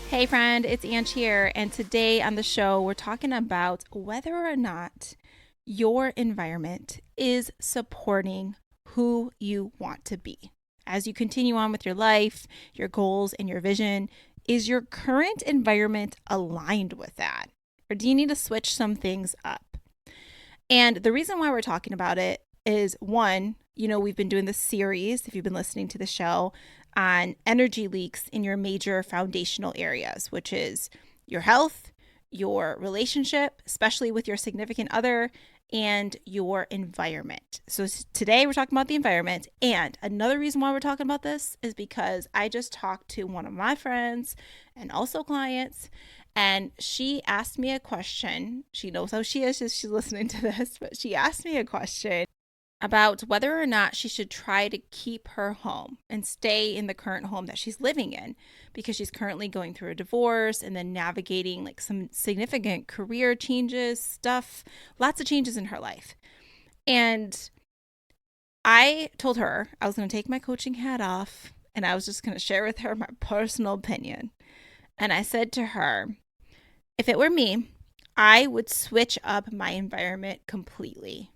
Hey friend, it's Ange here, and today on the show we're talking about whether or not your environment is supporting who you want to be. As you continue on with your life, your goals, and your vision, is your current environment aligned with that? Or do you need to switch some things up? And the reason why we're talking about it is one, we've been doing this series, if you've been listening to the show, on energy leaks in your major foundational areas, which is your health, your relationship, especially with your significant other, and your environment. So today we're talking about the environment. And another reason why we're talking about this is because I just talked to one of my friends and also clients, and she asked me a question. She knows how she is, she's listening to this, but she asked me a question about whether or not she should try to keep her home and stay in the current home that she's living in, because she's currently going through a divorce and then navigating like some significant career changes, stuff, lots of changes in her life. And I told her I was going to take my coaching hat off and I was just going to share with her my personal opinion. And I said to her, if it were me, I would switch up my environment completely.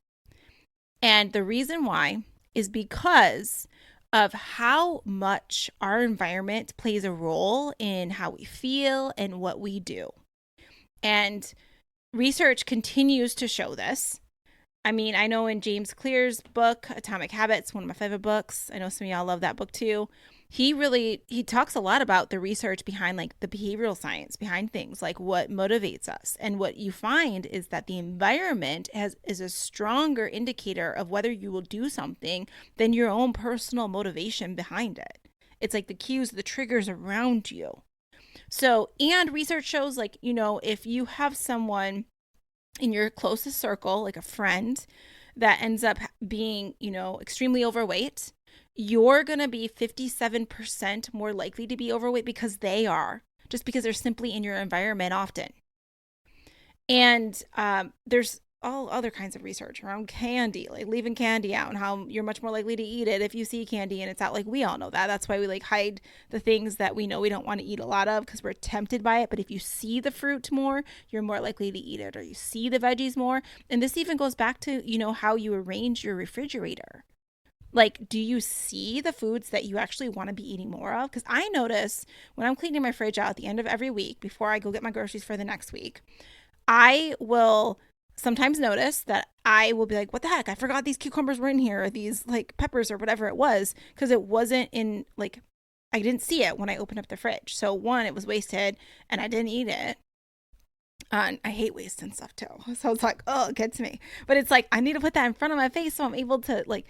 And the reason why is because of how much our environment plays a role in how we feel and what we do. And research continues to show this. I mean, I know in James Clear's book, Atomic Habits, one of my favorite books, I know some of y'all love that book too. He talks a lot about the research behind like the behavioral science behind things, like what motivates us. And what you find is that the environment is a stronger indicator of whether you will do something than your own personal motivation behind it. It's like the cues, the triggers around you. So, and research shows like, if you have someone in your closest circle, like a friend, that ends up being, extremely overweight, you're going to be 57% more likely to be overweight because they are, just because they're simply in your environment often. And there's all other kinds of research around candy, like leaving candy out and how you're much more likely to eat it if you see candy and it's out. Like we all know that. That's why we like hide the things that we know we don't want to eat a lot of because we're tempted by it. But if you see the fruit more, you're more likely to eat it, or you see the veggies more. And this even goes back to, how you arrange your refrigerator. Like, do you see the foods that you actually want to be eating more of? Because I notice when I'm cleaning my fridge out at the end of every week before I go get my groceries for the next week, I will sometimes notice that I will be like, what the heck? I forgot these cucumbers were in here, or these like peppers or whatever it was, because it wasn't in like, I didn't see it when I opened up the fridge. So one, it was wasted and I didn't eat it. And I hate wasting stuff too. So it's like, oh, it gets me. But it's like, I need to put that in front of my face so I'm able to like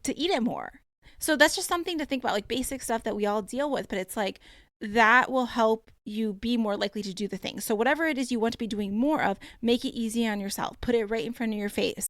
to eat it more. So that's just something to think about, like basic stuff that we all deal with. But it's like that will help you be more likely to do the thing. So whatever it is you want to be doing more of, make it easy on yourself. Put it right in front of your face.